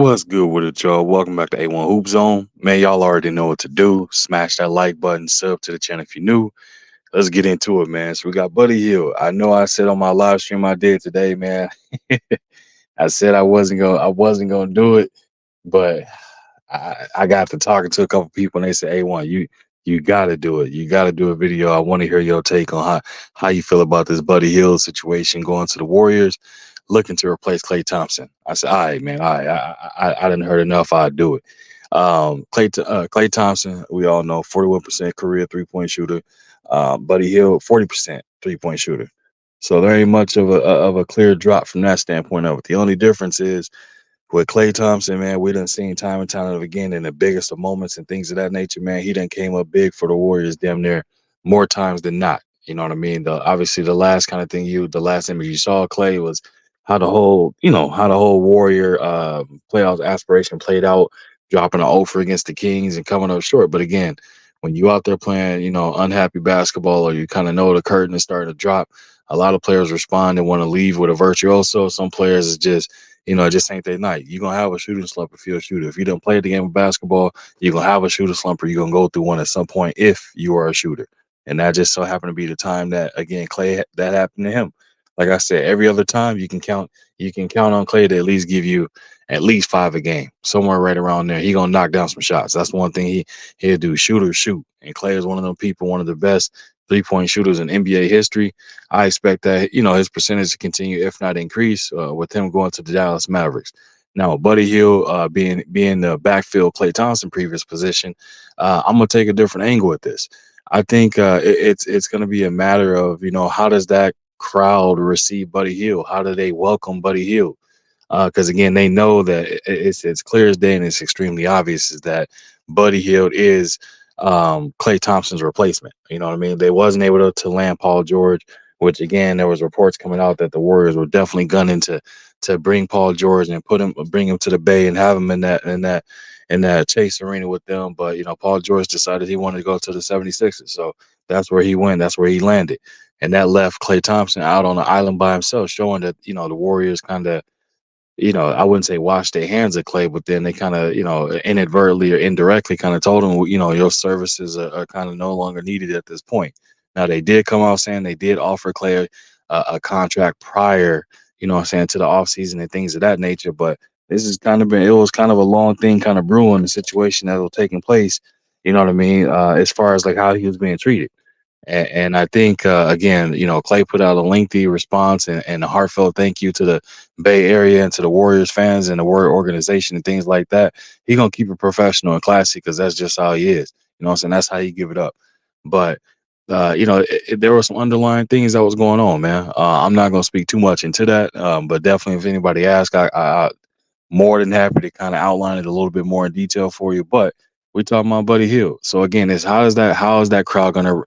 What's good with it, y'all? Welcome back to A1 Hoop Zone. Man, y'all already know what to do. Smash that like button, sub to the channel if you're new. Let's get into it, man. So we got Buddy Hield. I know I said on my live stream I did today, man. I said I wasn't gonna do it, but I got to talking to a couple people and they said, A1, you gotta do it. You gotta do a video. I want to hear your take on how you feel about this Buddy Hield situation going to the Warriors, looking to replace Klay Thompson. I said, all right, man, all right, I didn't heard enough. I'd do it. Klay Thompson, we all know, 41% career 3-point shooter. Buddy Hield, 40% 3-point shooter. So there ain't much of a clear drop from that standpoint of it. The only difference is with Klay Thompson, man, we done seen time and time again in the biggest of moments and things of that nature, man. He done came up big for the Warriors damn near more times than not. You know what I mean? Obviously the last kind of thing the last image you saw Klay was how the whole Warrior playoff aspiration played out, dropping an offer against the Kings and coming up short. But again, when you out there playing, unhappy basketball, or you kind of know the curtain is starting to drop, a lot of players respond and want to leave with a virtuoso. Some players is just it just ain't their night. You're gonna have a shooting slump if you're a shooter. If you don't play the game of basketball, you're gonna have a shooting slump, or you're gonna go through one at some point if you are a shooter. And that just so happened to be the time that again Klay that happened to him. Like I said, every other time you can count on Klay to at least give you at least 5 a game, somewhere right around there. He gonna knock down some shots. That's one thing he'll do. Shoot or shoot. And Klay is one of them people, one of the best 3-point shooters in NBA history. I expect that his percentage to continue, if not increase, with him going to the Dallas Mavericks. Now, Buddy Hield being the backfield Klay Thompson previous position, I'm gonna take a different angle at this. I think it's gonna be a matter of how does that crowd receive Buddy Hield? How do they welcome Buddy Hield? Because again, they know that it's clear as day and it's extremely obvious is that Buddy Hield is Klay Thompson's replacement. You know what I mean? They wasn't able to land Paul George, which again there was reports coming out that the Warriors were definitely gunning to bring Paul George and bring him to the Bay and have him in that Chase Arena with them. But Paul George decided he wanted to go to the 76ers, so that's where he went. That's where he landed, and that left Klay Thompson out on the island by himself, showing that the Warriors kind of I wouldn't say wash their hands of Klay, but then they kind of, inadvertently or indirectly kind of told him, your services are kind of no longer needed at this point. Now, they did come out saying they did offer Klay a contract prior, what I'm saying, to the offseason and things of that nature. But it was kind of a long thing kind of brewing, the situation that was taking place, you know what I mean, as far as like how he was being treated. And I think, again, Klay put out a lengthy response and a heartfelt thank you to the Bay Area and to the Warriors fans and the Warrior organization and things like that. He going to keep it professional and classy because that's just how he is. You know what I'm saying? That's how you give it up. But, there were some underlying things that was going on, man. I'm not going to speak too much into that. But definitely, if anybody asks, I more than happy to kind of outline it a little bit more in detail for you. But we talking about Buddy Hield. So again, it's how is that crowd gonna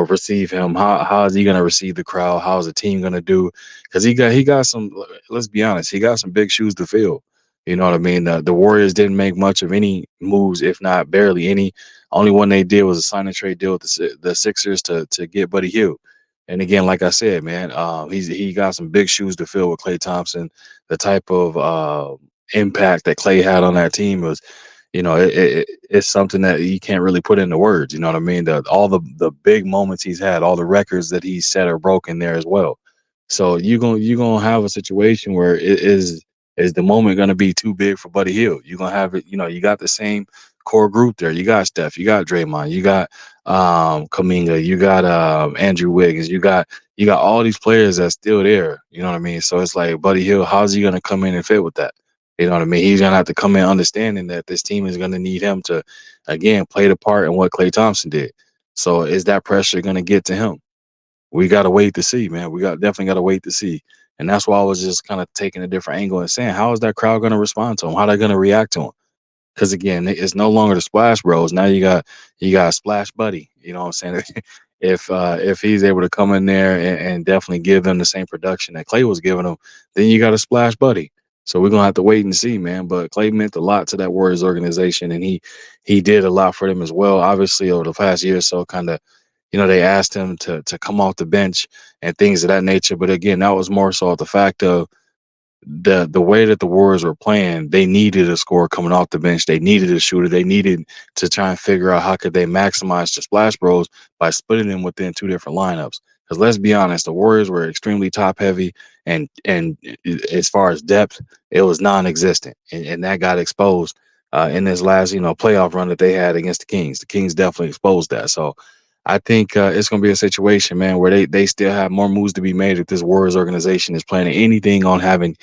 receive him? How is he gonna receive the crowd? How is the team gonna do? Because he got some. Let's be honest, he got some big shoes to fill. You know what I mean? The Warriors didn't make much of any moves, if not barely any. Only one they did was a sign and trade deal with the Sixers to get Buddy Hield. And again, like I said, man, he got some big shoes to fill with Klay Thompson. The type of impact that Klay had on that team was, it's something that you can't really put into words. You know what I mean? All the big moments he's had, all the records that he's set or broken there as well. So you're gonna have a situation where is the moment gonna be too big for Buddy Hield? You're gonna have it. You got the same core group there. You got Steph, you got Draymond, you got Kaminga, you got Andrew Wiggins, you got all these players that's still there. You know what I mean? So it's like Buddy Hield, how's he gonna come in and fit with that? You know what I mean? He's gonna have to come in understanding that this team is gonna need him to, again, play the part in what Klay Thompson did. So is that pressure gonna get to him? We gotta wait to see, man. Definitely gotta wait to see. And that's why I was just kind of taking a different angle and saying, how is that crowd gonna respond to him? How they gonna react to him? Because again, it's no longer the Splash Bros. Now you got Splash Buddy. You know what I'm saying? If he's able to come in there and definitely give them the same production that Klay was giving them, then you got a Splash Buddy. So we're gonna have to wait and see, man. But Klay meant a lot to that Warriors organization, and he did a lot for them as well. Obviously, over the past year or so, kind of, they asked him to come off the bench and things of that nature. But again, that was more so the fact of the way that the Warriors were playing, they needed a scorer coming off the bench. They needed a shooter. They needed to try and figure out how could they maximize the splash bros by splitting them within two different lineups. Because let's be honest, the Warriors were extremely top heavy, and as far as depth, it was non-existent, and that got exposed in this last playoff run that they had against the Kings. The Kings definitely exposed that. So I think it's going to be a situation, man, where they still have more moves to be made if this Warriors organization is planning anything on having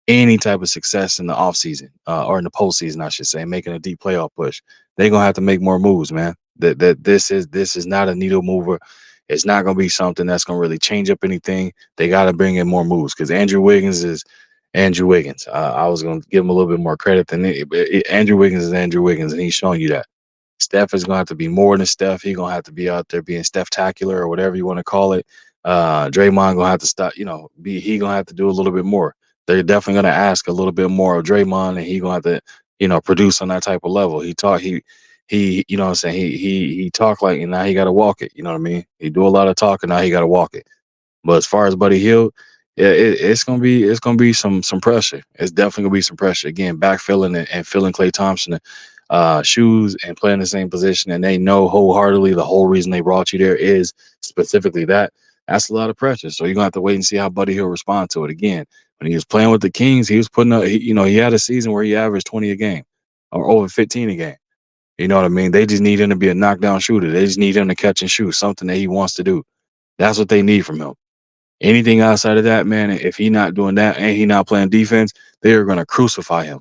any type of success in the offseason or in the postseason, I should say, making a deep playoff push. They're gonna have to make more moves, man. That this is not a needle mover. It's not gonna be something that's gonna really change up anything. They got to bring in more moves because Andrew Wiggins is Andrew Wiggins. I was gonna give him a little bit more credit than Andrew Wiggins is Andrew Wiggins, and he's showing you that. Steph is gonna have to be more than Steph. He's gonna have to be out there being Steph-tacular or whatever you want to call it. Draymond gonna have to stop, he gonna have to do a little bit more. They're definitely gonna ask a little bit more of Draymond, and he gonna have to, produce on that type of level. He, you know what I'm saying? He talk like, and now he gotta walk it. You know what I mean? He do a lot of talking, now he gotta walk it. But as far as Buddy Hield, yeah, it's gonna be some pressure. It's definitely gonna be some pressure. Again, backfilling and filling Klay Thompson shoes and playing the same position, and they know wholeheartedly the whole reason they brought you there is specifically that. That's a lot of pressure. So you're gonna have to wait and see how Buddy Hield respond to it. Again, when he was playing with the Kings, he was putting up. He had a season where he averaged 20 a game or over 15 a game. You know what I mean? They just need him to be a knockdown shooter. They just need him to catch and shoot, something that he wants to do. That's what they need from him. Anything outside of that, man, if he not doing that and he not playing defense, they are going to crucify him.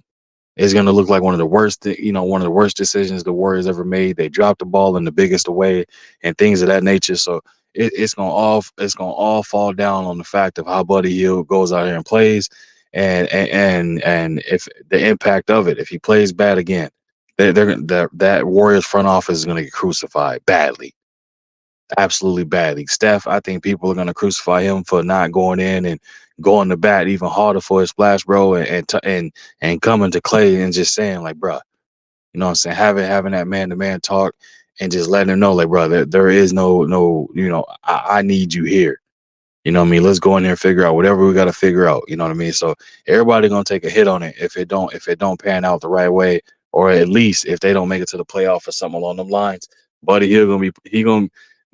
It's going to look like one of the worst decisions the Warriors ever made. They dropped the ball in the biggest way and things of that nature. So it's gonna all fall down on the fact of how Buddy Hield goes out here and plays, and if the impact of it, if he plays bad again, that Warriors front office is going to get crucified badly, absolutely badly. Steph, I think people are going to crucify him for not going in and going to bat even harder for his splash, bro, and coming to Clay and just saying like, bro, you know what I'm saying, having that man to man talk and just letting him know like, bro, there is no, I need you here. You know what I mean? Let's go in there and figure out whatever we got to figure out. You know what I mean? So everybody gonna take a hit on it if it don't pan out the right way, or at least if they don't make it to the playoff or something along them lines. Buddy Hill gonna be he gonna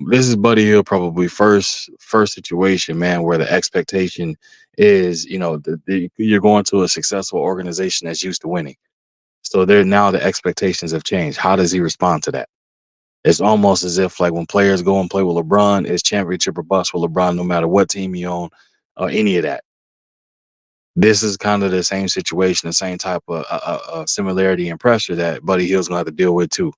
This is Buddy Hill probably first situation, man, where the expectation is, you're going to a successful organization that's used to winning. So there now the expectations have changed. How does he respond to that? It's almost as if like when players go and play with LeBron, it's championship or bust with LeBron, no matter what team you own or any of that. This is kind of the same situation, the same type of similarity and pressure that Buddy Hield's gonna have to deal with too.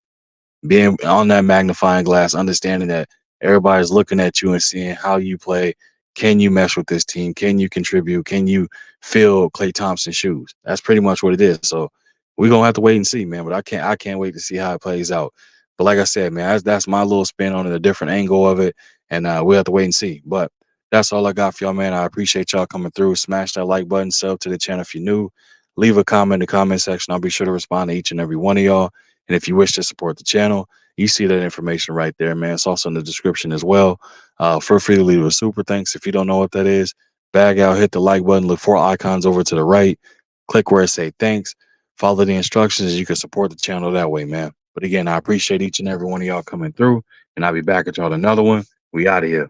Being on that magnifying glass, understanding that everybody's looking at you and seeing how you play. Can you mesh with this team? Can you contribute? Can you fill Klay Thompson's shoes? That's pretty much what it is. So we're gonna have to wait and see, man. But I can't wait to see how it plays out. But like I said, man, that's my little spin on it, a different angle of it, and we'll have to wait and see. But that's all I got for y'all, man. I appreciate y'all coming through. Smash that like button, sub to the channel if you're new. Leave a comment in the comment section. I'll be sure to respond to each and every one of y'all. And if you wish to support the channel, you see that information right there, man. It's also in the description as well. Feel free to leave a super thanks if you don't know what that is. Bag out, hit the like button, look for icons over to the right. Click where it say thanks. Follow the instructions. You can support the channel that way, man. But again, I appreciate each and every one of y'all coming through, and I'll be back at y'all with another one. We out of here.